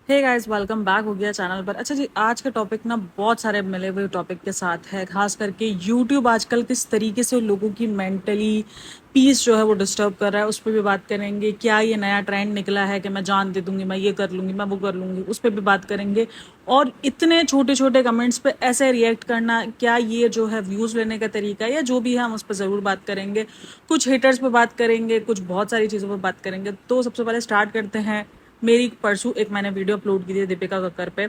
Hey guys, welcome back हो गया channel पर। अच्छा जी, आज का टॉपिक ना बहुत सारे मिले हुए टॉपिक के साथ है। खास करके यूट्यूब आजकल किस तरीके से लोगों की मेंटली पीस जो है वो डिस्टर्ब कर रहा है, उस पर भी बात करेंगे। क्या ये नया ट्रेंड निकला है कि मैं जान दे दूंगी, मैं ये कर लूंगी, मैं वो कर लूंगी, उस पर भी बात करेंगे। और इतने छोटे छोटे कमेंट्स पे ऐसे रिएक्ट करना, क्या ये जो है व्यूज लेने का तरीका है या जो भी है, हम उस पर जरूर बात करेंगे। कुछ हेटर्स पे बात करेंगे, कुछ बहुत सारी चीज़ों पर बात करेंगे। तो सबसे पहले स्टार्ट करते हैं। मेरी परसों एक मैंने वीडियो अपलोड की थी दीपिका कक्कर पे,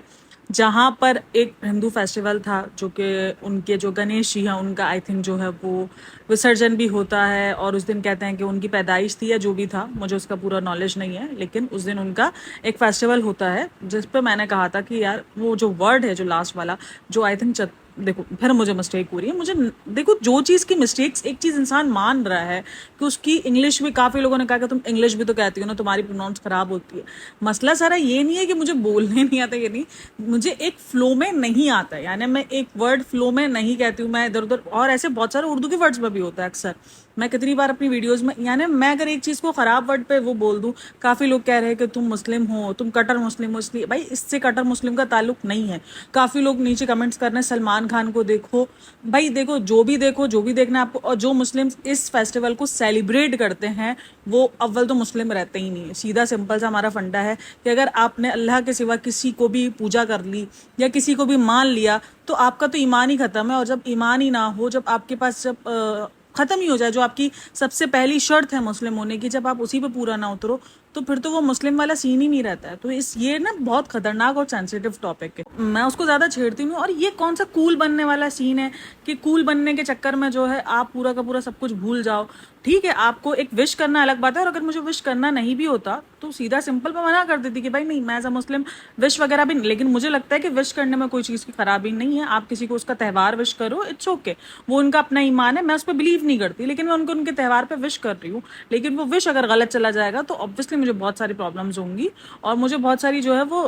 जहाँ पर एक हिंदू फेस्टिवल था जो कि उनके जो गणेश जी हैं उनका आई थिंक जो है वो विसर्जन भी होता है। और उस दिन कहते हैं कि उनकी पैदाइश थी या जो भी था, मुझे उसका पूरा नॉलेज नहीं है, लेकिन उस दिन उनका एक फेस्टिवल होता है जिस पे मैंने कहा था कि यार वो जो वर्ड है जो लास्ट वाला, जो आई थिंक देखो फिर मुझे मिस्टेक हो रही है। मुझे देखो, जो चीज़ की मिस्टेक्स एक चीज़ इंसान मान रहा है कि उसकी इंग्लिश भी, काफ़ी लोगों ने कहा कि तुम इंग्लिश भी तो कहती हो ना, तुम्हारी प्रोनाउंस खराब होती है। मसला सारा ये नहीं है कि मुझे बोलने नहीं आता, ये नहीं, मुझे एक फ्लो में नहीं आता है, यानी मैं एक वर्ड फ्लो में नहीं कहती हूँ, मैं इधर उधर। और ऐसे बहुत सारे उर्दू के वर्ड्स में भी होता है अक्सर। मैं कितनी बार अपनी वीडियोस में, यानी मैं अगर एक चीज़ को ख़राब वर्ड पे वो बोल दूँ, काफ़ी लोग कह रहे हैं कि तुम मुस्लिम हो, तुम कटर मुस्लिम हो। इसलिए भाई, इससे कटर मुस्लिम का ताल्लुक नहीं है। काफ़ी लोग नीचे कमेंट्स कर रहे हैं सलमान खान को देखो। भाई देखो, जो भी देखना है आपको। और जो मुस्लिम इस फेस्टिवल को सेलिब्रेट करते हैं वो अव्वल तो मुस्लिम रहते ही नहीं है। सीधा सिंपल सा हमारा फंडा है कि अगर आपने अल्लाह के सिवा किसी को भी पूजा कर ली या किसी को भी मान लिया तो आपका तो ईमान ही खत्म है। और जब ईमान ही ना हो, जब आपके पास जब खत्म ही हो जाए, जो आपकी सबसे पहली शर्त है मुस्लिम होने की, जब आप उसी पे पूरा ना उतरो, तो फिर तो वो मुस्लिम वाला सीन ही नहीं रहता है। तो इस ये ना बहुत खतरनाक और सेंसिटिव टॉपिक है, मैं उसको ज्यादा छेड़ती नहीं हूँ। और ये कौन सा कूल बनने वाला सीन है कि कूल बनने के चक्कर में जो है आप पूरा का पूरा सब कुछ भूल जाओ। ठीक है, आपको एक विश करना अलग बात है, और अगर मुझे विश करना नहीं भी होता तो सीधा सिंपल मैं मना कर देती कि भाई नहीं, मैं एज अ मुस्लिम विश वगैरह भी नहीं। लेकिन मुझे लगता है कि विश करने में कोई चीज़ की खराबी नहीं है। आप किसी को उसका त्यौहार विश करो, इट्स ओके, वो उनका अपना ईमान है, मैं उस पर बिलीव नहीं करती, लेकिन मैं उनको उनके त्यौहार पे विश कर रही हूँ। लेकिन वो विश अगर गलत चला जाएगा तो ऑब्वियसली मुझे बहुत सारी प्रॉब्लम्स होंगी, और मुझे बहुत सारी जो है वो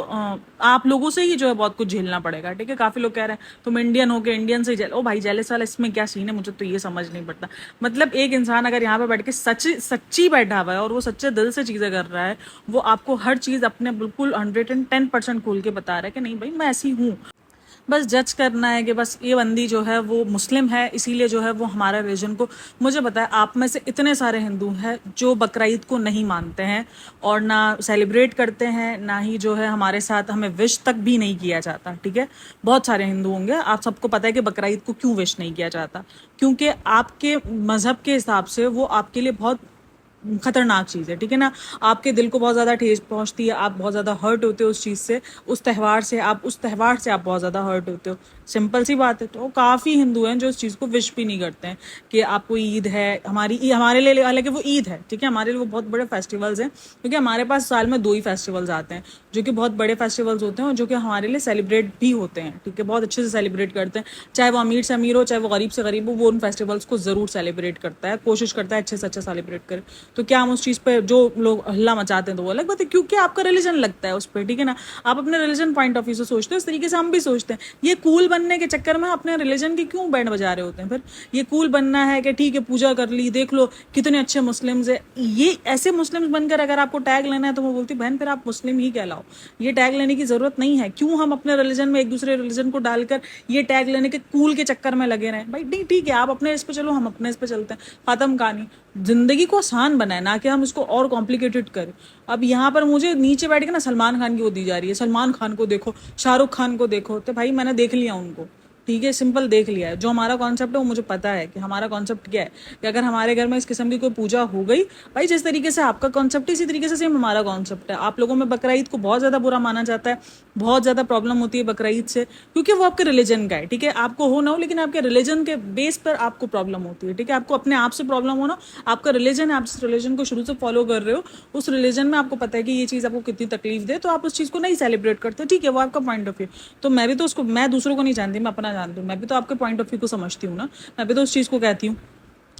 आप लोगों से ही जो है बहुत कुछ झेलना पड़ेगा। ठीक है, काफ़ी लोग कह रहे हैं तुम इंडियन हो के इंडियन से जेल। ओ भाई, जेलस वाला इसमें क्या सीन है, मुझे तो ये समझ नहीं पड़ता। मतलब एक इंसान अगर यहाँ पे बैठ के सच्ची बैठा हुआ है और वो सच्चे दिल से चीज़ें कर रहा है, वो आपको हर चीज़ अपने बिल्कुल 110% खोल के बता रहा है कि नहीं भाई मैं ऐसी हूँ। बस जज करना है कि बस ये बंदी जो है वो मुस्लिम है, इसीलिए जो है वो हमारा रिलीजन को। मुझे पता है आप में से इतने सारे हिंदू हैं जो बकरीद को नहीं मानते हैं और ना सेलिब्रेट करते हैं, ना ही जो है हमारे साथ हमें विश तक भी नहीं किया जाता। ठीक है, बहुत सारे हिंदू होंगे, आप सबको पता है कि बकरीद को क्यों विश नहीं किया जाता। क्योंकि आपके मजहब के हिसाब से वो आपके लिए बहुत खतरनाक चीज़ है। ठीक है ना, आपके दिल को बहुत ज़्यादा ठेस पहुंचती है, आप बहुत ज़्यादा हर्ट होते हो उस चीज़ से, उस त्यौहार से, आप बहुत ज़्यादा हर्ट होते हो। सिंपल सी बात है। तो काफ़ी हिंदू हैं जो इस चीज़ को विश भी नहीं करते हैं कि आपको ईद है, हमारे लिए, हालांकि वो ईद है, ठीक है, हमारे लिए वो बहुत बड़े फेस्टिवल्स हैं, क्योंकि हमारे पास साल में 2 ही फेस्टिवल्स आते हैं जो कि बहुत बड़े फेस्टिवल्स होते हैं और जो कि हमारे लिए सेलिब्रेट भी होते हैं। ठीक है, बहुत अच्छे से सेलिब्रेट करते हैं, चाहे वो अमीर से अमीर हो, चाहे वो गरीब से गरीब हो, वो उन फेस्टिवल्स को ज़रूर सेलिब्रेट करता है, कोशिश करता है अच्छे से अच्छा सेलिब्रेट करे। तो क्या हम उस चीज़ पे जो लोग हल्ला मचाते हैं तो वो अलग बात है, क्योंकि आपका रिलीजन लगता है उस पर। ठीक है ना, आप अपने रिलीजन पॉइंट ऑफ व्यू से सोचते हो, इस तरीके से हम भी सोचते हैं। ये कूल बनने के चक्कर में अपने रिलीजन की क्यों बैंड बजा रहे होते हैं फिर? ये कूल बनना है कि ठीक है पूजा कर ली, देख लो कितने अच्छे मुस्लिम्स है, ये ऐसे मुस्लिम्स बनकर अगर आपको टैग लेना है तो मैं बोलती बहन फिर आप मुस्लिम ही कहलाओ। ये टैग लेने की जरूरत नहीं है। क्यों हम अपने रिलीजन में एक दूसरे रिलीजन को डालकर ये टैग लेने के कूल के चक्कर में लगे रहे भाई? नहीं, ठीक है, आप अपने इस पे चलो, हम अपने इस पे चलते हैं, खत्म कहानी। जिंदगी को आसान बनाए, ना कि हम इसको और कॉम्प्लिकेटेड करें। अब यहाँ पर मुझे नीचे बैठ के ना सलमान खान की वो दी जा रही है, सलमान खान को देखो, शाहरुख खान को देखो। तो भाई मैंने देख लिया उनको, ठीक है, सिंपल देख लिया है। जो हमारा कॉन्सेप्ट है वो मुझे पता है कि हमारा कॉन्सेप्ट क्या है, कि अगर हमारे घर में इस किस्म की कोई पूजा हो गई, भाई जिस तरीके से आपका कॉन्सेप्ट है इसी तरीके से सेम हमारा कॉन्सेप्ट है। आप लोगों में बकरीद को बहुत ज़्यादा बुरा माना जाता है, बहुत ज़्यादा प्रॉब्लम होती है बकरीद से, क्योंकि वो आपके रिलीजन का है। ठीक है, आपको हो ना हो, लेकिन आपके रिलीजन के बेस पर आपको प्रॉब्लम होती है। ठीक है, आपको अपने आप से प्रॉब्लम हो ना, आपका रिलीजन है, आप जिस रिलीजन को शुरू से फॉलो कर रहे हो, उस रिलीजन में आपको पता है कि ये चीज़ आपको कितनी तकलीफ दे, तो आप उस चीज़ को नहीं सेलिब्रेट करते। ठीक है, वो आपका पॉइंट ऑफ व्यू। तो मैं भी तो उसको, मैं दूसरों को नहीं जानती, मैं अपना जानती हूँ, मैं भी तो आपके पॉइंट ऑफ व्यू को समझती हूँ ना, मैं भी तो उस चीज़ को कहती हूँ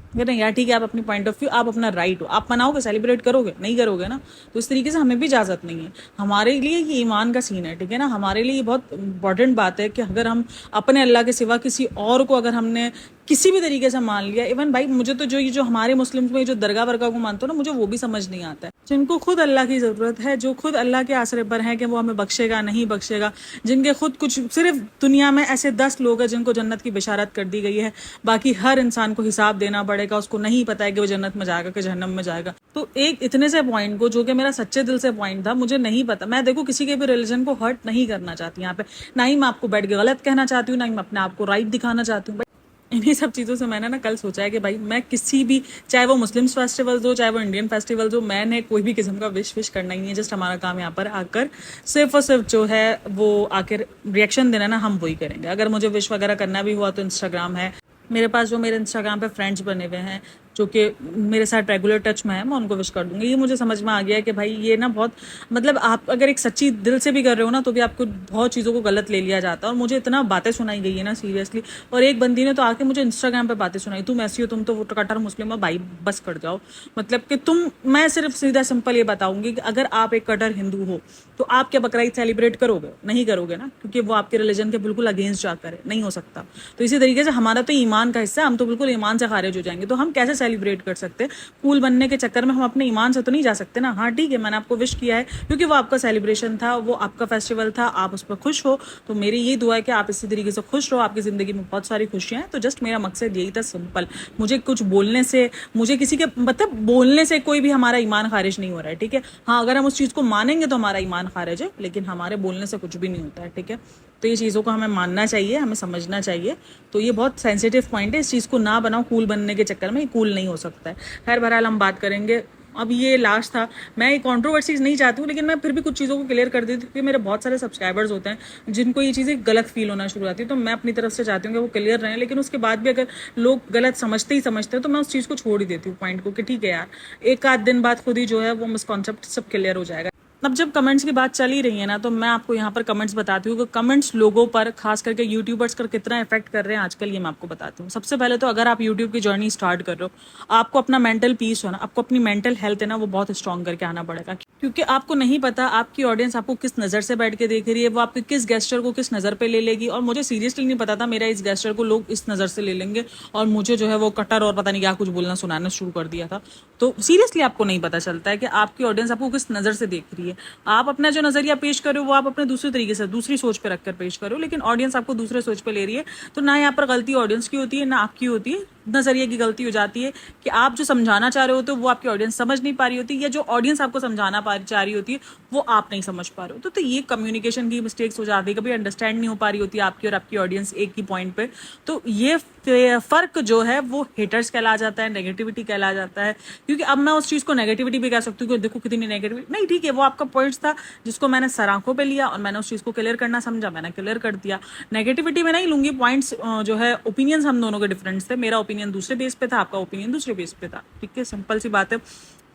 कि नहीं यार ठीक है, आप अपनी पॉइंट ऑफ व्यू, आप अपना राइट हो, आप मनाओगे, सेलिब्रेट करोगे, नहीं करोगे ना, तो इस तरीके से हमें भी इजाज़त नहीं है। हमारे लिए ये ईमान का सीन है। ठीक है ना, हमारे लिए ये बहुत इंपॉर्टेंट बात है कि अगर हम अपने अल्लाह के सिवा किसी और को अगर हमने किसी भी तरीके से मान लिया। इवन भाई मुझे तो जो ये जो हमारे मुस्लिम्स में जो दरगाह वर्गा को मानते हो ना, मुझे वो भी समझ नहीं आता है। जिनको खुद अल्लाह की ज़रूरत है, जो खुद अल्लाह के आसरे पर हैं कि वो हमें बख्शेगा नहीं बख्शेगा, जिनके खुद कुछ सिर्फ दुनिया में ऐसे 10 लोग हैं जिनको जन्नत की बिशारत कर दी गई है, बाकी हर इंसान को हिसाब देना पड़ेगा, उसको नहीं पता है कि वो जन्नत में जाएगा कि जहन्नम में जाएगा। तो एक इतने से पॉइंट को, जो कि मेरा सच्चे दिल से पॉइंट था, मुझे नहीं पता। मैं देखो किसी के भी रिलीजन को हर्ट नहीं करना चाहती यहाँ पे, ना ही मैं आपको बैठ के गलत कहना चाहती हूँ, ना ही मैं अपने आप को राइट दिखाना चाहती हूँ। इन्हीं सब चीज़ों से मैंने ना कल सोचा है कि भाई मैं किसी भी, चाहे वो मुस्लिम्स फेस्टिवल्स हो चाहे वो इंडियन फेस्टिवल्स हो, मैंने कोई भी किस्म का विश करना ही नहीं है। जस्ट हमारा काम यहाँ पर आकर सिर्फ और सिर्फ जो है वो आकर रिएक्शन देना ना, हम वही करेंगे। अगर मुझे विश वगैरह करना भी हुआ तो इंस्टाग्राम है मेरे पास, जो मेरे इंस्टाग्राम पे फ्रेंड्स बने हुए हैं जो कि मेरे साथ रेगुलर टच में है, मैं उनको विश कर दूंगी। ये मुझे समझ में आ गया है कि भाई ये ना बहुत, मतलब आप अगर एक सच्ची दिल से भी कर रहे हो ना तो भी आपको बहुत चीज़ों को गलत ले लिया जाता है। और मुझे इतना बातें सुनाई गई है ना सीरियसली, और एक बंदी ने तो आके मुझे इंस्टाग्राम पे बातें सुनाई, तुम ऐसी हो, तुम तो कट्टर मुस्लिम हो। भाई बस कर जाओ, मतलब कि तुम, मैं सिर्फ सीधा सिंपल ये बताऊंगी कि अगर आप एक कट्टर हिंदू हो तो आप क्या बकरा ईद सेलिब्रेट करोगे? नहीं करोगे ना, क्योंकि वो आपके रिलीजन के बिल्कुल अगेंस्ट जाकर है, नहीं हो सकता। तो इसी तरीके से हमारा तो ईमान का हिस्सा है, हम तो बिल्कुल ईमान से खारिज हो जाएंगे। तो हम कैसे सेलिब्रेट कर सकते हैं? कूल बनने के चक्कर में हम अपने ईमान से तो नहीं जा सकते ना। हाँ ठीक है, मैंने आपको विश किया है क्योंकि वो आपका सेलिब्रेशन था, वो आपका फेस्टिवल था, आप उस पर खुश हो, तो मेरी ये दुआ है कि आप इसी तरीके से खुश रहो, आपकी जिंदगी में बहुत सारी खुशियां हैं। तो जस्ट मेरा मकसद यही था, सिंपल। मुझे कुछ बोलने से, मुझे किसी के मतलब बोलने से कोई भी हमारा ईमान खारिज नहीं हो रहा है, ठीक है। हाँ अगर हम उस चीज़ को मानेंगे तो हमारा ईमान खारिज है, लेकिन हमारे बोलने से कुछ भी नहीं होता है, ठीक है। तो ये चीज़ों को हमें मानना चाहिए, हमें समझना चाहिए। तो ये बहुत सेंसिटिव पॉइंट है, इस चीज़ को ना बनाओ कूल बनने के चक्कर में, ये कूल नहीं हो सकता है। खैर बहरहाल हम बात करेंगे। अब ये लास्ट था, मैं ये कॉन्ट्रोवर्सीज नहीं चाहती हूँ, लेकिन मैं फिर भी कुछ चीज़ों को क्लियर कर देती हूँ क्योंकि मेरे बहुत सारे सब्सक्राइबर्स होते हैं जिनको ये चीज़ें गलत फील होना शुरू होती है। तो मैं अपनी तरफ से चाहती हूँ कि वो क्लियर रहें, लेकिन उसके बाद भी अगर लोग गलत समझते ही समझते हैं तो मैं उस चीज़ को छोड़ ही देती हूँ पॉइंट को, कि ठीक है यार, एक आध दिन बाद खुद ही जो है वो मिसकॉन्सेप्ट सब क्लियर हो जाएगा। अब जब कमेंट्स की बात चली रही है ना, तो मैं आपको यहाँ पर कमेंट्स बताती हूँ कि कमेंट्स लोगों पर, खास करके यूट्यूबर्स पर कितना इफेक्ट कर रहे हैं आजकल, ये मैं आपको बताती हूँ। सबसे पहले तो अगर आप यूट्यूब की जर्नी स्टार्ट कर रहे हो, आपको अपना मेंटल पीस हो ना, आपको अपनी मेंटल हेल्थ है ना, वो बहुत स्ट्रॉन्ग करके आना पड़ेगा। क्योंकि आपको नहीं पता आपकी ऑडियंस आपको किस नज़र से बैठ के देख रही है, वो आपके किस गेस्चर को किस नज़र पे ले लेगी। और मुझे सीरियसली नहीं पता था मेरा इस गेस्चर को लोग इस नज़र से ले लेंगे और मुझे जो है वो कटर और पता नहीं क्या कुछ बोलना सुनाना शुरू कर दिया था। तो सीरियसली आपको नहीं पता चलता है कि आपकी ऑडियंस आपको किस नज़र से देख रही है। आप अपना जो नज़रिया पेश कर रहे हो वो आप अपने दूसरे तरीके से, दूसरी सोच पे रखकर पेश कर रहे हो, लेकिन ऑडियंस आपको दूसरे सोच पे ले रही है। तो ना यहाँ पर गलती ऑडियंस की होती है ना आपकी होती है, नजरिए की गलती हो जाती है कि आप जो समझाना चाह रहे होते हो वो आपकी ऑडियंस समझ नहीं पा रही होती, या जो ऑडियंस आपको समझाना चाह रही होती है वो आप नहीं समझ पा रहे हो। तो ये कम्युनिकेशन की मिस्टेक्स हो जाती है, कभी अंडरस्टैंड नहीं हो पा रही होती आपकी और आपकी ऑडियंस एक ही पॉइंट पे। तो ये फर्क जो है वो हेटर्स कहला जाता है, नेगेटिविटी कहला जाता है। क्योंकि अब मैं उस चीज को नेगेटिविटी भी कह सकती हूँ कि देखो कितनी नेगेटिविटी, नहीं ठीक है, वो आपका पॉइंट्स था जिसको मैंने सराखों पे लिया और मैंने उस चीज को क्लियर करना समझा, मैंने क्लियर कर दिया। नेगेटिविटी में नहीं लूंगी, पॉइंट्स जो है ओपिनियंस हम दोनों के डिफरेंस थे, मेरा ओपिनियन दूसरे बेस पे था, आपका ओपिनियन दूसरे बेस पे था, ठीक है, सिंपल सी बात है।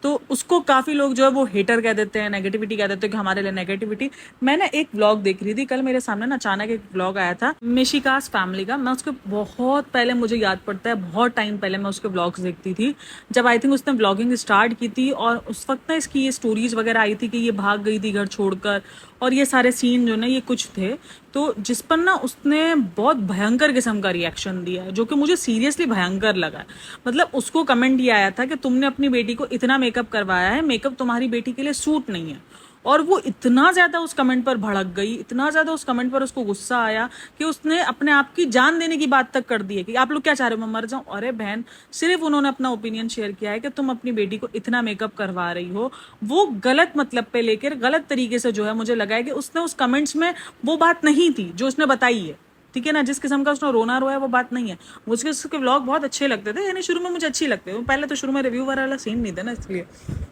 तो उसको काफी लोग जो है वो हेटर कह देते हैं, नेगेटिविटी कह देते हैं कि हमारे लिए नेगेटिविटी। मैंने एक व्लॉग देख रही थी कल, मेरे सामने ना अचानक एक व्लॉग आया था मिशिकास फैमिली का। मैं उसके बहुत पहले, मुझे याद पड़ता है बहुत टाइम पहले मैं उसके व्लॉग्स देखती थी, जब आई थिंक उसने व्लॉगिंग स्टार्ट की थी। और उस वक्त ना इसकी ये स्टोरीज वगैरह आई थी कि ये भाग गई थी घर छोड़कर, और ये सारे सीन जो ना ये कुछ थे, तो जिस पर ना उसने बहुत भयंकर किस्म का रिएक्शन दिया है, जो कि मुझे सीरियसली भयंकर लगा। मतलब उसको कमेंट ये आया था कि तुमने अपनी बेटी को इतना मेकअप करवाया है, मेकअप तुम्हारी बेटी के लिए सूट नहीं है। और वो इतना ज्यादा उस कमेंट पर भड़क गई, इतना ज्यादा उस कमेंट पर उसको गुस्सा आया कि उसने अपने आप की जान देने की बात तक कर दी है कि आप लोग क्या चाह रहे हो मैं मर जाऊं। अरे बहन, सिर्फ उन्होंने अपना ओपिनियन शेयर किया है कि तुम अपनी बेटी को इतना मेकअप करवा रही हो, वो गलत मतलब पे लेकर गलत तरीके से जो है, मुझे लगा है कि उसने उस कमेंट्स में वो बात नहीं थी जो उसने बताई है, ठीक है ना। जिस किस्म का उसने रोना रोया वो बात नहीं है। मुझे उसके व्लॉग बहुत अच्छे लगते थे, यानी शुरू में मुझे अच्छी लगते थे, पहले तो शुरू में रिव्यू वाला सीन नहीं था ना इसलिए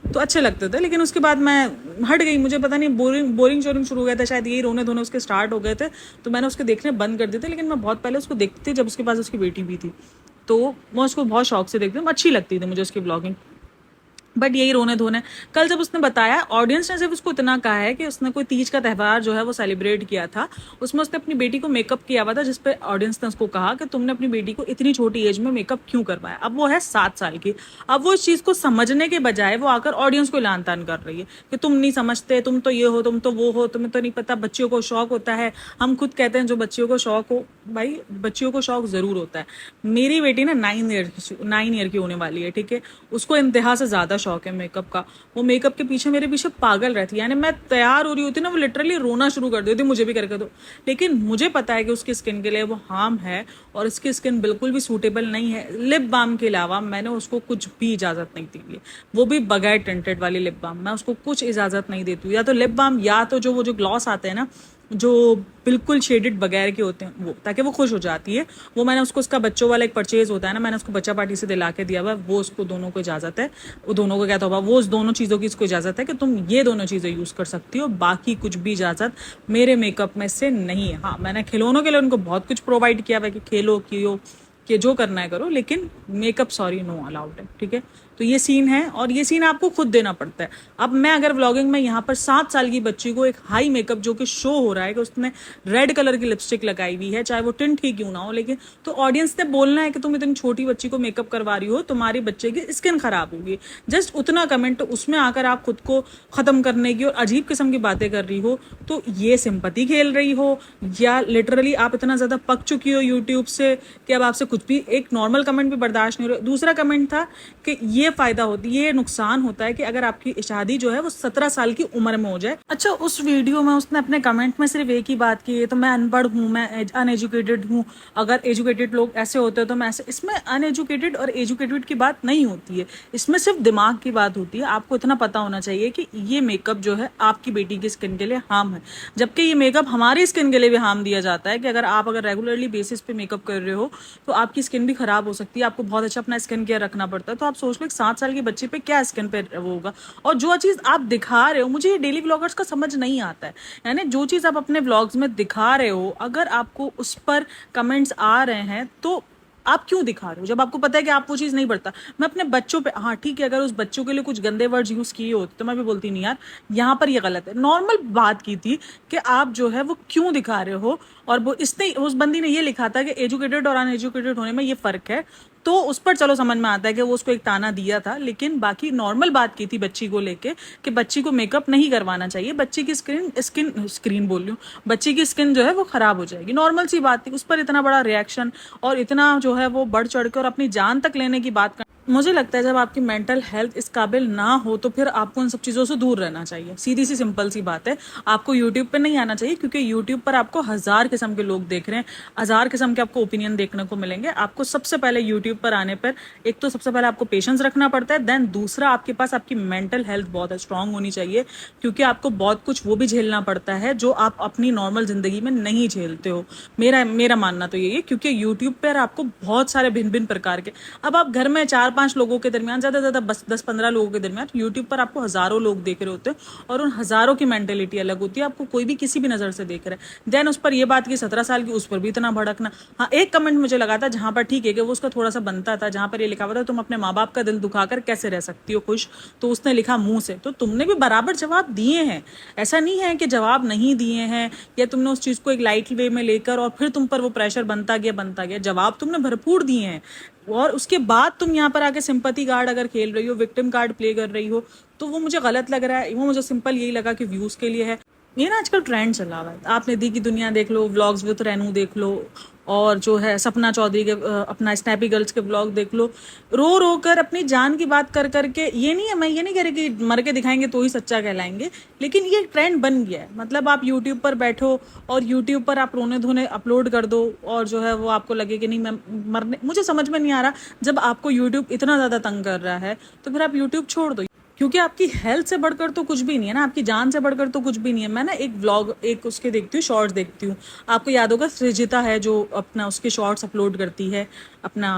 तो अच्छे लगते थे, लेकिन उसके बाद मैं हट गई। मुझे पता नहीं बोरिंग शोरिंग शुरू हो गया था, शायद यही रोने धोने उसके स्टार्ट हो गए थे, तो मैंने उसके देखने बंद कर दिए थे। लेकिन मैं बहुत पहले उसको देखती थी जब उसके पास उसकी बेटी भी थी, तो मैं उसको बहुत शौक से देखती हूँ, अच्छी लगती थी मुझे उसकी ब्लॉगिंग। बट यही रोने धोने। कल जब उसने बताया, ऑडियंस ने सिर्फ उसको इतना कहा है कि उसने कोई तीज का त्यौहार जो है वो सेलिब्रेट किया था, उसमें उसने अपनी बेटी को मेकअप किया हुआ था, जिसपे ऑडियंस ने उसको कहा कि तुमने अपनी बेटी को इतनी छोटी एज में मेकअप क्यों करवाया। अब वो है 7 साल की। अब वो इस चीज को समझने के बजाय वो आकर ऑडियंस को लान तान कर रही है कि तुम नहीं समझते, तुम तो ये हो, तुम तो वो हो, तुम्हें तो नहीं पता, बच्चियों को शौक होता है। हम खुद कहते हैं जो बच्चियों को शौक हो, भाई बच्चियों को शौक जरूर होता है। मेरी बेटी ना 9 ईयर की होने वाली है, ठीक है, उसको इंतहा से ज्यादा शौक है मेकअप का। वो मेकअप के पीछे मेरे पीछे पागल रहती है, यानी मैं तैयार हो रही होती ना, वो लिटरली रोना शुरू कर देती, मुझे भी करके दो। लेकिन मुझे पता है कि उसकी स्किन के लिए वो हार्म है और इसकी स्किन बिल्कुल भी सूटेबल नहीं है। लिप बाम के अलावा मैंने उसको कुछ भी इजाजत नहीं दी है, वो भी बगैर टेंटेड वाली लिप बाम, मैं उसको कुछ इजाजत नहीं देती हूँ। या तो लिप बाम, या तो जो वो जो ग्लॉस आते हैं ना, जो बिल्कुल शेडेड बगैर के होते हैं, वो, ताकि वो खुश हो जाती है। वो मैंने उसको, उसका बच्चों वाला एक परचेज होता है ना, मैंने उसको बच्चा पार्टी से दिला के दिया हुआ, वो उसको दोनों को इजाजत है। वो दोनों को कहता होगा, वो उस दोनों चीज़ों की इसको इजाजत है कि तुम ये दोनों चीज़ें यूज़ कर सकती हो, बाकी कुछ भी इजाजत मेरे मेकअप में से नहीं है। हाँ, मैंने खिलौनों के लिए उनको बहुत कुछ प्रोवाइड किया हुआ कि खेलो कियो कि जो करना है करो, लेकिन मेकअप सॉरी नो अलाउड है, ठीक है। तो ये सीन है और ये सीन आपको खुद देना पड़ता है। अब मैं अगर व्लॉगिंग में यहाँ पर 7 साल की बच्ची को एक हाई मेकअप जो कि शो हो रहा है कि उसने रेड कलर की लिपस्टिक लगाई हुई है, चाहे वो टिंट ही क्यों ना हो, लेकिन तो ऑडियंस ने बोलना है कि तुम इतनी छोटी बच्ची को मेकअप करवा रही हो, तुम्हारी बच्चे की स्किन खराब होगी, जस्ट उतना कमेंट, उसमें आकर आप खुद को खत्म करने की और अजीब किस्म की बातें कर रही हो, तो ये सिंपैथी खेल रही हो या लिटरली आप इतना ज्यादा पक चुकी हो यूट्यूब से कि अब आपसे कुछ भी एक नॉर्मल कमेंट भी बर्दाश्त नहीं हो रहा। दूसरा कमेंट था कि ये फायदा होती, ये नुकसान होता है कि अगर आपकी शादी जो है वो 17 साल की उम्र में हो जाए। अच्छा, उस वीडियो में उसने अपने कमेंट में सिर्फ एक ही बात की है, तो मैं अनपढ़ हूँ, मैं अनएजुकेटेड हूँ, अगर एजुकेटेड लोग ऐसे होते तो मैं ऐसे। इसमें अनएजुकेटेड और एजुकेटेड की बात नहीं होती है, इसमें सिर्फ दिमाग की बात होती है। आपको इतना पता होना चाहिए कि ये मेकअप जो है आपकी बेटी की स्किन के लिए हार्म है, जबकि ये मेकअप हमारी स्किन के लिए भी हार्म दिया जाता है कि अगर आप रेगुलरली बेसिस पे मेकअप कर रहे हो तो आपकी स्किन भी खराब हो सकती है, आपको बहुत अच्छा अपना स्किन केयर रखना पड़ता है। तो आप सोच लो 7 साल की बच्ची पे क्या स्किन पे वो होगा। और जो चीज़ आप दिखा रहे हो, मुझे ये डेली व्लॉगर्स का समझ नहीं आता है, यानी जो चीज़ आप अपने व्लॉग्स में दिखा रहे हो, अगर आपको उस पर कमेंट्स आ रहे हैं तो आप क्यों दिखा रहे हो, जब आपको पता है कि आप वो चीज़ नहीं बढ़ता। मैं अपने बच्चों पे, हाँ ठीक है, अगर उस बच्चों के लिए कुछ गंदे वर्ड्स यूज़ किए होते तो मैं भी बोलती नहीं यार यहाँ पर ये गलत है। नॉर्मल बात की थी कि आप जो है वो क्यों दिखा रहे हो। और वो इसने, उस बंदी ने ये लिखा था कि एजुकेटेड और अनएजुकेटेड होने में ये फ़र्क है, तो उस पर चलो समझ में आता है कि वो उसको एक ताना दिया था, लेकिन बाकी नॉर्मल बात की थी बच्ची को लेके कि बच्ची को मेकअप नहीं करवाना चाहिए, बच्ची की स्किन बोल रही हूँ, बच्ची की स्किन जो है वो खराब हो जाएगी। नॉर्मल सी बात थी, उस पर इतना बड़ा रिएक्शन और इतना जो है वो बढ़ चढ़ के और अपनी जान तक लेने की बात। मुझे लगता है जब आपकी मेंटल हेल्थ इस काबिल ना हो तो फिर आपको उन सब चीज़ों से दूर रहना चाहिए। सीधी सी सिंपल सी बात है, आपको यूट्यूब पे नहीं आना चाहिए, क्योंकि यूट्यूब पर आपको 1000 किस्म के लोग देख रहे हैं, 1000 किस्म के आपको ओपिनियन देखने को मिलेंगे। आपको सबसे पहले यूट्यूब पर आने पर एक तो सबसे पहले आपको पेशेंस रखना पड़ता है, देन दूसरा आपके पास आपकी मेंटल हेल्थ बहुत स्ट्रांग होनी चाहिए, क्योंकि आपको बहुत कुछ वो भी झेलना पड़ता है जो आप अपनी नॉर्मल जिंदगी में नहीं झेलते हो। मेरा मानना तो यही है, क्योंकि यूट्यूब पर आपको बहुत सारे भिन्न भिन्न प्रकार के, अब आप घर में 4-5 लोगों के दरमियान, ज्यादा ज्यादा 10-15 लोगों के दरमियान, यूट्यूब पर आपको हजारों लोग देख रहे होते हैं और उन हजारों की मेंटेलिटी अलग होती है, आपको कोई भी किसी भी नजर से देख रहा है। देन उस पर ये बात की 17 साल की, उस पर भी इतना भड़कना। हाँ, एक कमेंट मुझे लगा था जहां पर ठीक है कि वो उसका थोड़ा सा बनता था, जहां पर ये लिखा हुआ था तुम अपने माँ बाप का दिल दुखाकर कैसे रह सकती हो खुश, तो उसने लिखा मुंह से, तो तुमने भी बराबर जवाब दिए हैं, ऐसा नहीं है कि जवाब नहीं दिए हैं या तुमने उस चीज को एक लाइट वे में लेकर और फिर तुम पर वो प्रेशर बनता गया, जवाब तुमने भरपूर दिए हैं। और उसके बाद तुम यहाँ पर आके सिंपैथी कार्ड अगर खेल रही हो, विक्टिम कार्ड प्ले कर रही हो, तो वो मुझे गलत लग रहा है। वो मुझे सिंपल यही लगा कि व्यूज के लिए है। ये ना आजकल ट्रेंड चला हुआ है, आपने दी की दुनिया देख लो, व्लॉग्स विद रेनू देख लो, और जो है सपना चौधरी के अपना स्नैपी गर्ल्स के व्लॉग देख लो, रो रो कर अपनी जान की बात कर करके, ये नहीं है, मैं ये नहीं कह रही कि मर के दिखाएंगे तो ही सच्चा कहलाएंगे, लेकिन ये ट्रेंड बन गया है। मतलब आप यूट्यूब पर बैठो और यूट्यूब पर आप रोने धोने अपलोड कर दो और जो है वो आपको लगे कि नहीं मैं मरने, मुझे समझ में नहीं आ रहा, जब आपको यूट्यूब इतना ज़्यादा तंग कर रहा है तो फिर आप यूट्यूब छोड़ दो। क्योंकि आपकी हेल्थ से बढ़कर तो कुछ भी नहीं है ना, आपकी जान से बढ़कर तो कुछ भी नहीं है। मैं ना एक व्लॉग एक उसके देखती हूँ, शॉर्ट्स देखती हूँ। आपको याद होगा सृजिता है जो अपना उसके शॉर्ट्स अपलोड करती है अपना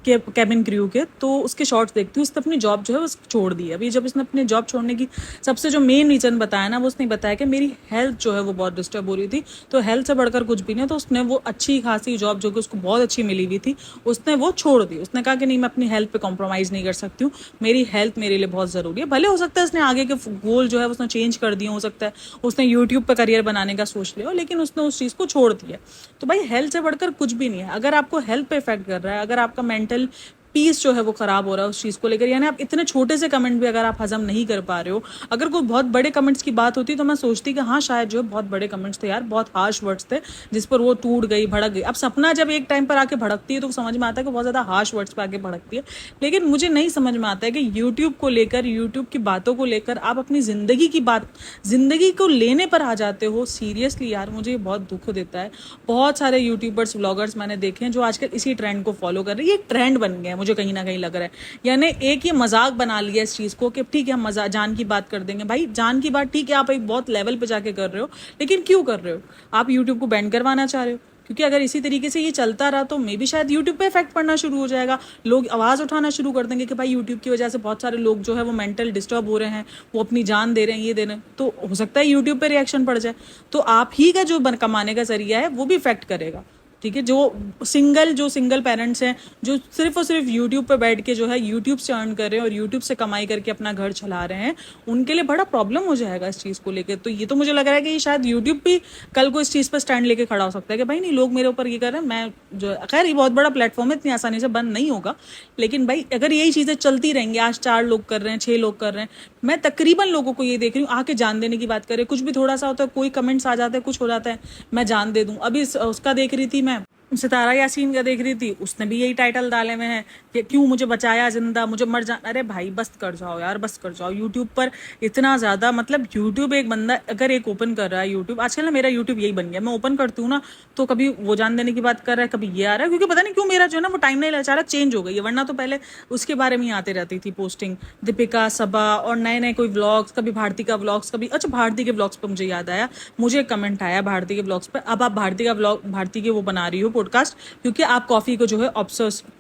कैबिन क्रू के, तो उसके शॉर्ट्स देखती हूँ। उसने अपनी जॉब जो है वो छोड़ दी है। अभी जब उसने अपनी जॉब छोड़ने की सबसे जो मेन रीज़न बताया ना, वो उसने बताया कि मेरी हेल्थ जो है वो बहुत डिस्टर्ब हो रही थी, तो हेल्थ से बढ़कर कुछ भी नहीं। तो उसने वो अच्छी खासी जॉब जो कि उसको बहुत अच्छी मिली हुई थी, उसने वो छोड़ दी। उसने कहा कि नहीं, मैं अपनी हेल्थ पे कॉम्प्रोमाइज़ नहीं कर सकती हूँ, मेरी हेल्थ मेरे लिए बहुत ज़रूरी है। भले हो सकता है उसने आगे के गोल जो है उसने चेंज कर दिए, हो सकता है उसने यूट्यूब पर करियर बनाने का सोच लिया, लेकिन उसने उस चीज़ को छोड़ दिया। तो भाई हेल्थ से बढ़कर कुछ भी नहीं है। अगर आपको हेल्थ पे इफेक्ट कर रहा है, अगर आपका मेंटल पीस जो है वो खराब हो रहा है उस चीज़ को लेकर, यानी आप इतने छोटे से कमेंट भी अगर आप हजम नहीं कर पा रहे हो, अगर कोई बहुत बड़े कमेंट्स की बात होती तो मैं सोचती कि हाँ शायद जो बहुत बड़े कमेंट्स थे यार, बहुत हार्श वर्ड्स थे जिस पर वो टूट गई, भड़क गई। अब सपना जब एक टाइम पर आके भड़कती है तो समझ में आता है कि बहुत ज़्यादा हार्श वर्ड्स पर आके भड़कती है, लेकिन मुझे नहीं समझ में आता है कि यूट्यूब को लेकर, यूट्यूब की बातों को लेकर आप अपनी ज़िंदगी को लेने पर आ जाते हो। सीरियसली यार, मुझे ये बहुत दुख देता है। बहुत सारे यूट्यूबर्स व्लॉगर्स मैंने देखे हैं जो आजकल इसी ट्रेंड को फॉलो कर रहे हैं। ये एक ट्रेंड बन गया है, मुझे कहीं ना कहीं लग रहा है। यानी एक ये मजाक बना लिया इस चीज़ को कि ठीक है हम मजाक जान की बात कर देंगे। भाई जान की बात ठीक है, आप एक बहुत लेवल पे जाके कर रहे हो, लेकिन क्यों कर रहे हो? आप यूट्यूब को बैन करवाना चाह रहे हो? क्योंकि अगर इसी तरीके से ये चलता रहा तो मे भी शायद यूट्यूब पे इफेक्ट पड़ना शुरू हो जाएगा। लोग आवाज़ उठाना शुरू कर देंगे कि भाई यूट्यूब की वजह से बहुत सारे लोग जो है वो मेंटल डिस्टर्ब हो रहे हैं, वो अपनी जान दे रहे हैं, ये दे रहे हैं। तो हो सकता है यूट्यूब पे रिएक्शन पड़ जाए, तो आप ही का जो कमाने का जरिया है वो भी इफेक्ट करेगा। ठीक है, जो सिंगल पेरेंट्स हैं, जो सिर्फ और सिर्फ यूट्यूब पे बैठ के जो है यूट्यूब से अर्न कर रहे हैं और यूट्यूब से कमाई करके अपना घर चला रहे हैं, उनके लिए बड़ा प्रॉब्लम हो जाएगा इस चीज़ को लेकर। तो ये तो मुझे लग रहा है कि शायद यूट्यूब भी कल को इस चीज़ पर स्टैंड लेके खड़ा हो सकता है कि भाई नहीं, लोग मेरे ऊपर ये कर रहे हैं, मैं जो खैर ये बहुत बड़ा प्लेटफॉर्म है, इतनी आसानी से बंद नहीं होगा। लेकिन भाई अगर यही चीज़ें चलती रहेंगी, आज 4 लोग कर रहे हैं, 6 लोग कर रहे हैं, मैं तकरीबन लोगों को ये देख रही हूँ आके जान देने की बात करें। कुछ भी थोड़ा सा होता है, कोई कमेंट्स आ जाते हैं, कुछ हो जाता है, मैं जान दे दूँ। अभी उसका देख रही थी मैं, सितारा यासीन का देख रही थी, उसने भी यही टाइटल डाले हुए हैं कि क्यों मुझे बचाया जिंदा, मुझे मर जाना। अरे भाई बस कर जाओ यार, बस कर जाओ। यूट्यूब पर इतना ज़्यादा, मतलब यूट्यूब एक बंदा अगर एक ओपन कर रहा है यूट्यूब, आजकल ना मेरा यूट्यूब यही बन गया, मैं ओपन करती हूँ ना तो कभी वो जान देने की बात कर रहा है, कभी ये आ रहा है, क्योंकि पता नहीं क्यों मेरा जो है ना वो टाइम नहीं लगा, चेंज हो गई है। वरना तो पहले उसके बारे में ही आते रहती थी पोस्टिंग, दीपिका सबा और नए नए कोई व्लॉग्स, कभी भारती का व्लॉग्स, कभी अच्छा भारती के व्लॉग्स पर मुझे याद आया, मुझे एक कमेंट आया भारती के व्लॉग्स पर। अब आप भारती का व्लॉग, भारती के वो बना रही हो पॉडकास्ट, क्योंकि आप कॉफ़ी को जो है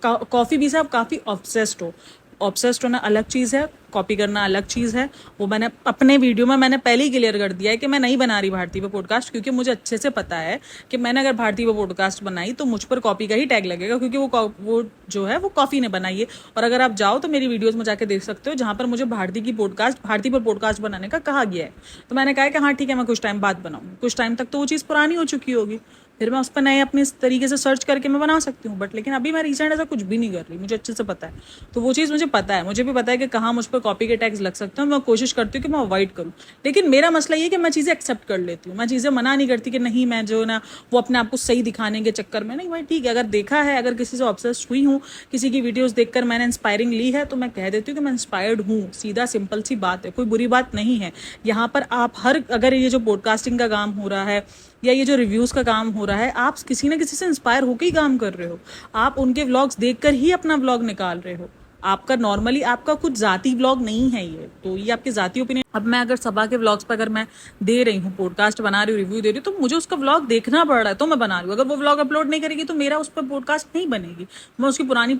कॉफ़ी भी से आप काफ़ी ऑब्सेस्ड हो। ऑब्सेस्ड होना अलग चीज़ है, कॉपी करना अलग चीज़ है। वो मैंने अपने वीडियो में मैंने पहले ही क्लियर कर दिया है कि मैं नहीं बना रही भारती पे पॉडकास्ट, क्योंकि मुझे अच्छे से पता है कि मैंने अगर भारती पे पॉडकास्ट बनाई तो मुझ पर कॉपी का ही टैग लगेगा, क्योंकि वो जो है वो कॉफ़ी ने बनाई है। और अगर आप जाओ तो मेरी वीडियोज़ में जाके देख सकते हो जहाँ पर मुझे भारती पर पॉडकास्ट बनाने का कहा गया है। तो मैंने कहा कि हाँ ठीक है, मैं कुछ टाइम बाद बनाऊँ। कुछ टाइम तक तो वो चीज़ पुरानी हो चुकी होगी, फिर मैं उस पर नए अपने इस तरीके से सर्च करके मैं बना सकती हूँ। बट लेकिन अभी मैं रिसेंट ऐसा कुछ भी नहीं कर रही, मुझे अच्छे से पता है। तो वो चीज़ मुझे पता है, मुझे भी पता है कि कहाँ मुझ पर कॉपी के टैग्स लग सकते हैं। मैं कोशिश करती हूँ कि मैं अवॉइड करूँ, लेकिन मेरा मसला ये कि मैं चीज़ें एक्सेप्ट कर लेती हूँ। मैं चीज़ें मना नहीं करती कि नहीं, मैं जो ना वो अपने आप को सही दिखाने के चक्कर में नहीं। भाई ठीक है, अगर देखा है, अगर किसी से ऑब्सेस्ड हुई हूँ, किसी की वीडियोज़ देखकर मैंने इंस्पायरिंग ली है, तो मैं कह देती हूँ कि मैं इंस्पायर्ड हूँ। सीधा सिंपल सी बात है, कोई बुरी बात नहीं है। यहाँ पर आप अगर ये जो पॉडकास्टिंग का काम हो रहा है या ये जो रिव्यूज़ का काम हो रहा है, आप किसी ना किसी से इंस्पायर होकर ही काम कर रहे हो। आप उनके व्लॉग्स देखकर ही अपना व्लॉग निकाल रहे हो। आपका नॉर्मली आपका कुछ जाती व्लॉग नहीं है ये, तो ये आपके जाती ओपिनियन। अब मैं अगर सबा के व्लॉग्स पर अगर मैं दे रही हूँ, पॉडकास्ट बना रही हूँ, रिव्यू दे रही हूँ, तो मुझे उसका व्लॉग देखना पड़ रहा है तो मैं बना रही हूँ। अगर वो व्लॉग अपलोड नहीं करेगी तो मेरा उस पर पॉडकास्ट नहीं बनेगी। मैं उसके पुराने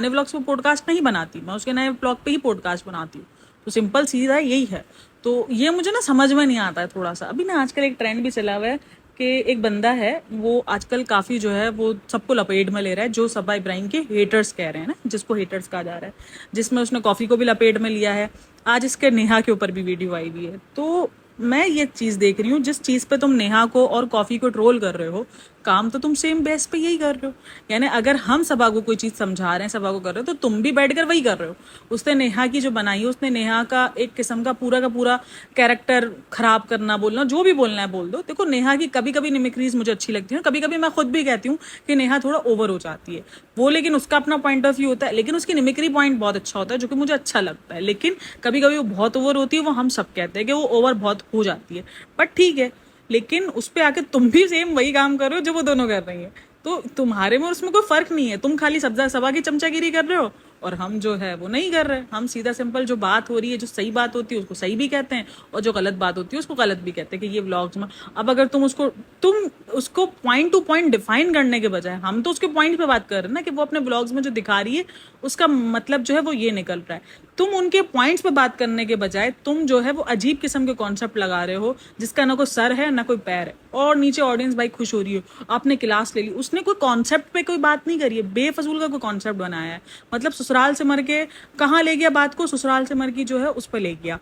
व्लॉग्स पर पॉडकास्ट नहीं बनाती, मैं उसके नए व्लॉग पे ही पॉडकास्ट बनाती हूँ। तो सिंपल सीधा यही है। तो ये मुझे ना समझ में नहीं आता है थोड़ा सा। अभी ना आजकल एक ट्रेंड भी चला हुआ है कि एक बंदा है, वो आजकल काफ़ी जो है वो सबको लपेट में ले रहा है, जो सबा इब्राहिम के हेटर्स कह रहे हैं ना, जिसको हेटर्स कहा जा रहा है, जिसमें उसने कॉफ़ी को भी लपेट में लिया है। आज इसके नेहा के ऊपर भी वीडियो आई हुई है। तो मैं ये चीज़ देख रही हूँ, जिस चीज़ पे तुम नेहा को और कॉफ़ी को ट्रोल कर रहे हो, काम तो तुम सेम बेस पे यही कर रहे हो। यानी अगर हम सबा को कोई चीज़ समझा रहे हैं, सबा को कर रहे हो, तो तुम भी बैठकर वही कर रहे हो। उसने नेहा की जो बनाई है, उसने नेहा का एक किस्म का पूरा कैरेक्टर खराब करना, बोलना, जो भी बोलना है बोल दो। देखो नेहा की कभी कभी निमिक्रीज मुझे अच्छी लगती है, कभी कभी मैं खुद भी कहती हूँ कि नेहा थोड़ा ओवर हो जाती है वो, लेकिन उसका अपना पॉइंट ऑफ व्यू होता है। लेकिन उसकी निमिक्री पॉइंट बहुत अच्छा होता है जो कि मुझे अच्छा लगता है। लेकिन कभी कभी वो बहुत ओवर होती है, वो हम सब कहते हैं कि वो ओवर बहुत हो जाती है, बट ठीक है। लेकिन उस पर आके तुम भी सेम वही काम कर रहे हो जो वो दोनों कर रही हैं, तो तुम्हारे में उसमें कोई फर्क नहीं है। तुम खाली सबा की चमचागिरी कर रहे हो और हम जो है वो नहीं कर रहे। हम सीधा सिंपल जो बात हो रही है, जो सही बात होती है उसको सही भी कहते हैं, और जो गलत बात होती है उसको गलत भी कहते हैं कि ये व्लॉग्स में। अब अगर तुम उसको पॉइंट टू पॉइंट डिफाइन करने के बजाय, हम तो उसके पॉइंट पे बात कर रहे हैं ना कि वो अपने ब्लॉग्स में जो दिखा रही है उसका मतलब जो है वो ये निकल रहा है। तुम उनके पॉइंट्स पे बात करने के बजाय तुम जो है वो अजीब किस्म के कॉन्सेप्ट लगा रहे हो जिसका ना कोई सर है ना कोई पैर है, और नीचे ऑडियंस भाई खुश हो रही हो, आपने क्लास ले ली। उसने कोई कॉन्सेप्ट पे कोई बात नहीं करी है, बेफजूल का कोई कॉन्सेप्ट बनाया है। मतलब ससुराल से मर के कहाँ ले गया बात को, ससुराल से मर की जो है उस पर ले गया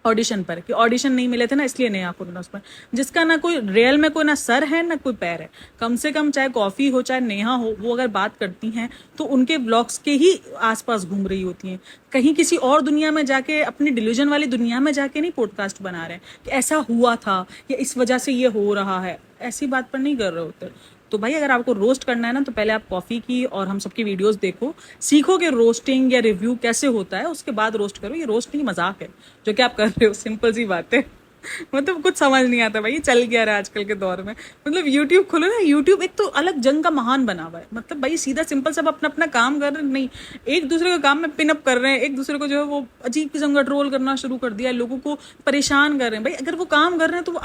ऑडिशन पर, कि ऑडिशन नहीं मिले थे ना इसलिए नहीं आप उन्होंने उस पर, जिसका ना कोई रियल में कोई ना सर है ना कोई पैर है। कम से कम चाहे कॉफी हो चाहे नेहा हो, वो अगर बात करती हैं तो उनके ब्लॉग्स के ही आसपास घूम रही होती हैं, कहीं किसी और दुनिया में जाके, अपनी डिल्यूजन वाली दुनिया में जाके नहीं पॉडकास्ट बना रहे हैं कि ऐसा हुआ था या इस वजह से ये हो रहा है, ऐसी बात पर नहीं कर रहे होते। तो भाई अगर आपको रोस्ट करना है ना, तो पहले आप कॉफ़ी की और हम सबकी वीडियोस देखो, सीखो कि रोस्टिंग या रिव्यू कैसे होता है, उसके बाद रोस्ट करो। ये रोस्ट नहीं, मजाक है जो कि आप कर रहे हो, सिंपल सी बात है। मतलब कुछ समझ नहीं आता भाई, चल क्या रहा है आजकल के दौर में। मतलब यूट्यूब खोलो ना, यूट्यूब एक तो अलग जंग का महान बना हुआ है। मतलब भाई सीधा सिंपल सब अपना अपना काम कर रहे हैं, नहीं एक दूसरे के काम में पिनअप कर रहे हैं, एक दूसरे को जो है वो अजीब किस्म का ट्रोल करना शुरू कर दिया है, लोगों को परेशान कर रहे हैं। भाई अगर वो काम कर रहे हैं तो वो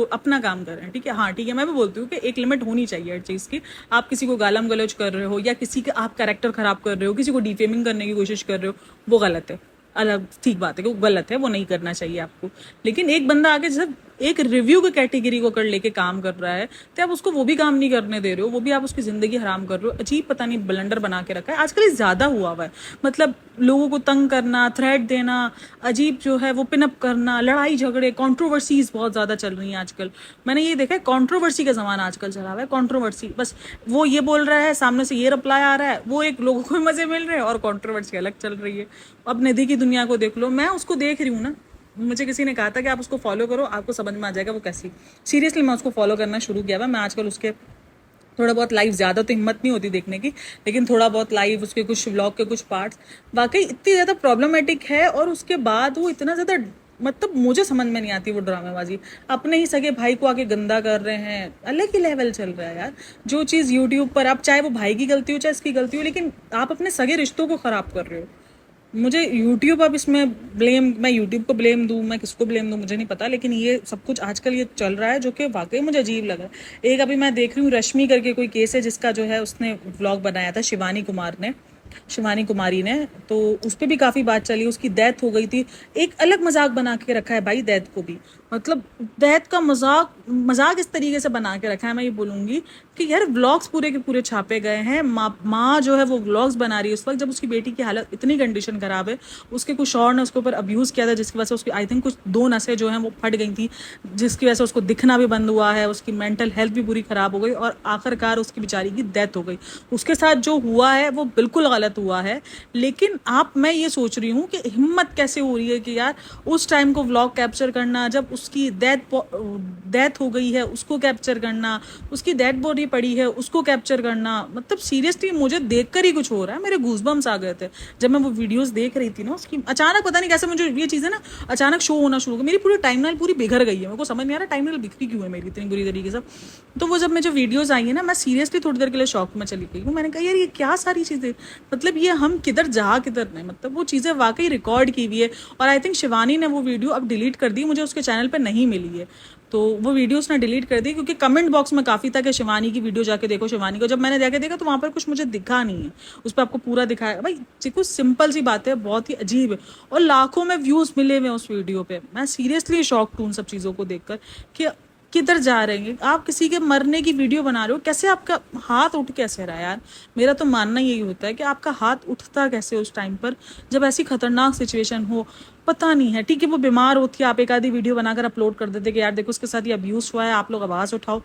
अपना काम कर रहे हैं, ठीक है, हाँ ठीक है, मैं भी बोलती हूँ कि एक लिमिट होनी चाहिए हर चीज़ की। आप किसी को गालम गलौज कर रहे हो या किसी का आप कैरेक्टर खराब कर रहे हो, किसी को डिफेमिंग करने की कोशिश कर रहे हो, वो गलत है। अलग ठीक बात है कि वो गलत है, वो नहीं करना चाहिए आपको। लेकिन एक बंदा आगे जब एक रिव्यू की कैटेगरी को कर लेके काम कर रहा है, तो आप उसको वो भी काम नहीं करने दे रहे हो, वो भी आप उसकी जिंदगी हराम कर रहे हो। अजीब पता नहीं ब्लंडर बना के रखा है आजकल, ये ज्यादा हुआ हुआ है। मतलब लोगों को तंग करना, थ्रेट देना, अजीब जो है वो पिनअप करना, लड़ाई झगड़े, कंट्रोवर्सीज बहुत ज्यादा चल रही हैं आजकल। मैंने ये देखा है, कंट्रोवर्सी का जमाना आजकल चला हुआ है। कंट्रोवर्सी बस, वो ये बोल रहा है, सामने से ये रिप्लाई आ रहा है, वो एक लोगों को मजे मिल रहे हैं और कंट्रोवर्सी अलग चल रही है। अब निधि की दुनिया को देख लो, मैं उसको देख रही हूँ ना, मुझे किसी ने कहा था कि आप उसको फॉलो करो, आपको समझ में आ जाएगा वो कैसी। सीरियसली मैं उसको फॉलो करना शुरू किया हुआ। मैं आजकल उसके थोड़ा बहुत लाइव, ज़्यादा तो हिम्मत नहीं होती देखने की, लेकिन थोड़ा बहुत लाइव, उसके कुछ व्लॉग के कुछ पार्ट्स वाकई इतनी ज़्यादा प्रॉब्लमेटिक है। और उसके बाद वो इतना ज़्यादा, मतलब मुझे समझ में नहीं आती वो ड्रामेबाजी। अपने ही सगे भाई को आके गंदा कर रहे हैं, अलग ही लेवल चल रहा है यार। जो चीज़ यूट्यूब पर, आप चाहे वो भाई की गलती हो चाहे इसकी गलती हो, लेकिन आप अपने सगे रिश्तों को ख़राब कर रहे हो। मुझे यूट्यूब, अब इसमें ब्लेम, मैं यूट्यूब को ब्लेम दूं, मैं किसको ब्लेम दूं मुझे नहीं पता, लेकिन ये सब कुछ आजकल ये चल रहा है जो कि वाकई मुझे अजीब लगा। एक अभी मैं देख रही हूँ, रश्मि करके कोई केस है जिसका जो है उसने व्लॉग बनाया था, शिवानी कुमारी ने, तो उस पर भी काफ़ी बात चली। उसकी डेथ हो गई थी, एक अलग मजाक बना के रखा है भाई डेथ को भी। मतलब डेथ का मजाक इस तरीके से बना के रखा है, मैं ये बोलूँगी कि यार व्लॉग्स पूरे के पूरे छापे गए हैं। माँ जो है वो व्लॉग्स बना रही है उस वक्त जब उसकी बेटी की हालत इतनी कंडीशन खराब है। उसके कुछ और ने उसके ऊपर अब्यूज़ किया था, जिसकी वजह से उसकी आई थिंक कुछ 2 नसें जो हैं वो फट गई थी, जिसकी वजह से उसको दिखना भी बंद हुआ है, उसकी मेंटल हेल्थ भी पूरी ख़राब हो गई और आखिरकार उसकी बेचारी की डेथ हो गई। उसके साथ जो हुआ है वो बिल्कुल गलत हुआ है। लेकिन मैं ये सोच रही हूँ कि हिम्मत कैसे हो रही है कि यार उस टाइम को व्लॉग कैप्चर करना, जब उसकी डेथ हो गई है उसको कैप्चर करना, उसकी डेड बॉडी पड़ी है उसको कैप्चर करना। मतलब सीरियसली मुझे देखकर ही कुछ हो रहा है, मेरे गूज़बम्स आ गए थे जब मैं वो वीडियोस देख रही थी ना उसकी। अचानक पता नहीं कैसे मुझे ये चीज़ें ना अचानक शो होना शुरू हो गई। मेरी पूरी टाइमलाइन पूरी बिखर गई है, मेरे को समझ नहीं आ रहा टाइमलाइन बिखरी क्यों है मेरी इतनी बुरी तरीके से। तो वो जब मुझे वीडियोस आई है ना, मैं सीरियसली थोड़ी देर के लिए शॉक में चली गई हूँ। मैंने कहा यार ये क्या सारी चीज़ें, मतलब ये हम किधर नहीं, मतलब वो चीज़ें वाकई रिकॉर्ड की हुई है। और आई थिंक शिवानी ने वो वीडियो अब डिलीट कर दी, मुझे उसके चैनल पर नहीं मिली है, तो वो वीडियो उसने डिलीट कर दी, क्योंकि कमेंट बॉक्स में काफ़ी था कि शिवानी की वीडियो जाके देखो, शिवानी को। जब मैंने जाके देखा तो वहाँ पर कुछ मुझे दिखा नहीं है, उस पर आपको पूरा दिखाया। भाई देखो सिंपल सी बात है, बहुत ही अजीब है, और लाखों में व्यूज़ मिले हुए उस वीडियो पे। मैं सीरियसली शॉक हूँ उन सब चीज़ों को देखकर कि किधर जा रहे हैं आप। किसी के मरने की वीडियो बना रहे हो, कैसे आपका हाथ उठ कैसे रहा है यार। मेरा तो मानना यही होता है कि आपका हाथ उठता कैसे उस टाइम पर जब ऐसी खतरनाक सिचुएशन हो। पता नहीं है, ठीक है वो बीमार होती है, आप एक आधी वीडियो बनाकर अपलोड कर देते कि यार देखो उसके साथ ये अब्यूज़ हुआ है, आप लोग आवाज़ उठाओ,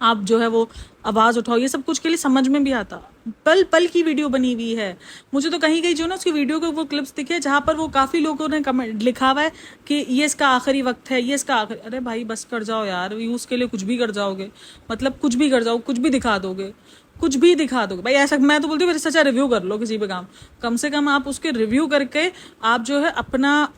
आप जो है वो आवाज़ उठाओ, ये सब कुछ के लिए समझ में भी आता। पल पल की वीडियो बनी हुई है। मुझे तो कहीं कहीं जो ना उसकी वीडियो के वो क्लिप्स दिखे जहाँ पर वो काफ़ी लोगों ने कमेंट लिखा हुआ है कि ये इसका आखिरी वक्त है, ये इसका आखिरी। अरे भाई बस कर जाओ यार, व्यूज़ के लिए कुछ भी कर जाओगे, मतलब कुछ भी कर जाओ, कुछ भी दिखा दोगे, कुछ भी दिखा दोगे भाई। ऐसा मैं तो बोलती हूँ सच्चा रिव्यू कर लो किसी पे काम, कम से कम आप उसके रिव्यू करके आप जो है अपना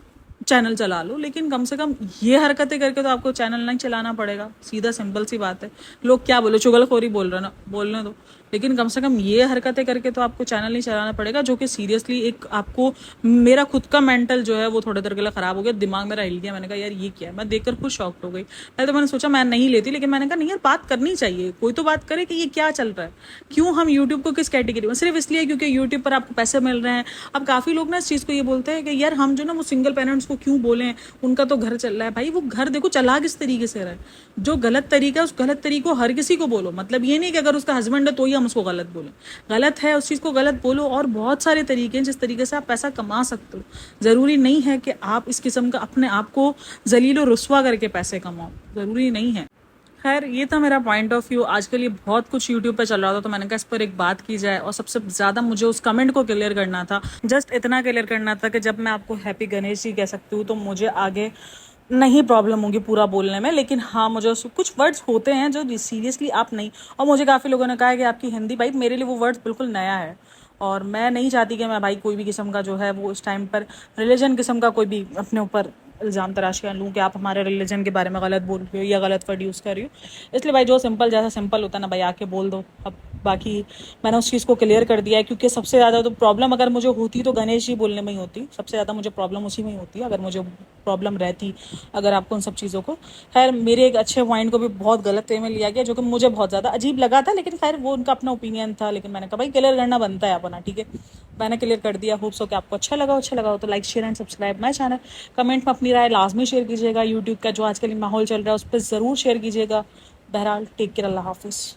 चैनल चला लो। लेकिन कम से कम ये हरकतें करके तो आपको चैनल नहीं चलाना पड़ेगा, सीधा सिंपल सी बात है। लोग क्या बोलो, चुगलखोरी बोल रहे ना, बोलने दो। लेकिन कम से कम ये हरकतें करके तो आपको चैनल नहीं चलाना पड़ेगा, जो कि सीरियसली एक आपको, मेरा खुद का मेंटल जो है वो थोड़ी देर के लिए खराब हो गया, दिमाग मेरा हिल गया। मैंने कहा यार ये क्या है, मैं देखकर खुद शॉक्ड हो गई। पहले तो मैंने सोचा मैं नहीं लेती, लेकिन मैंने कहा नहीं यार, बात करनी चाहिए, कोई तो बात करे कि ये क्या चल रहा है, क्यों हम यूट्यूब को किस कैटेगरी में, सिर्फ इसलिए क्योंकि यूट्यूब पर आपको पैसे मिल रहे हैं। अब काफ़ी लोग ना इस चीज़ को ये बोलते हैं कि यार हम जो ना वो सिंगल पेरेंट्स को क्यों बोलें, उनका तो घर चल रहा है। भाई वो घर देखो चला किस तरीके से रहा है, जो गलत तरीका है उस गलत तरीके को हर किसी को बोलो। मतलब ये नहीं कि अगर उसका हस्बैंड है तो ही हम उसको गलत बोलें, गलत है उस चीज़ को गलत बोलो। और बहुत सारे तरीके हैं जिस तरीके से आप पैसा कमा सकते हो। ज़रूरी नहीं है कि आप इस किस्म का अपने आप को जलील और रुस्वा करके पैसे कमाओ, ज़रूरी नहीं है। खैर ये था मेरा पॉइंट ऑफ व्यू। आज के लिए बहुत कुछ यूट्यूब पे चल रहा था, तो मैंने कहा इस पर एक बात की जाए। और सबसे ज़्यादा मुझे उस कमेंट को क्लियर करना था, जस्ट इतना क्लियर करना था कि जब मैं आपको हैप्पी गणेश जी कह सकती हूँ तो मुझे आगे नहीं प्रॉब्लम होगी पूरा बोलने में। लेकिन हाँ, मुझे कुछ वर्ड्स होते हैं जो सीरियसली आप नहीं। और मुझे काफ़ी लोगों ने कहा है कि आपकी हिंदी, भाई मेरे लिए वो वर्ड्स बिल्कुल नया है। और मैं नहीं चाहती कि मैं भाई कोई भी किस्म का जो है वो इस टाइम पर रिलीजन किस्म का कोई भी अपने ऊपर इल्ज़ाम तराशियाँ लूँ कि आप हमारे रिलीजन के बारे में गलत बोल रही हो या गलत वर्ड यूज़ कर रही हो। इसलिए भाई जो सिंपल जैसा सिंपल होता है ना भाई, आके बोल दो। अब बाकी मैंने उस चीज़ को क्लियर कर दिया है, क्योंकि सबसे ज़्यादा तो प्रॉब्लम अगर मुझे होती तो गणेश जी बोलने में ही होती। सबसे ज़्यादा मुझे प्रॉब्लम उसी में ही होती है, अगर मुझे प्रॉब्लम रहती अगर आपको उन सब चीज़ों को। खैर मेरे एक अच्छे पॉइंट को भी बहुत गलत वे में लिया गया, जो कि मुझे बहुत ज़्यादा अजीब लगा था। लेकिन खैर वो उनका अपना ओपिनियन था, लेकिन मैंने कहा भाई क्लियर करना बनता है अपना, ठीक है। मैंने क्लियर कर दिया। होप सो कि आपको अच्छा लगा हो तो like share and subscribe my channel. Comment में अपनी राय लाजमी शेयर कीजिएगा। यूट्यूब का जो आजकल माहौल चल रहा है उस पर ज़रूर शेयर कीजिएगा। बहरहाल टेक केयर, अल्लाह हाफिज़।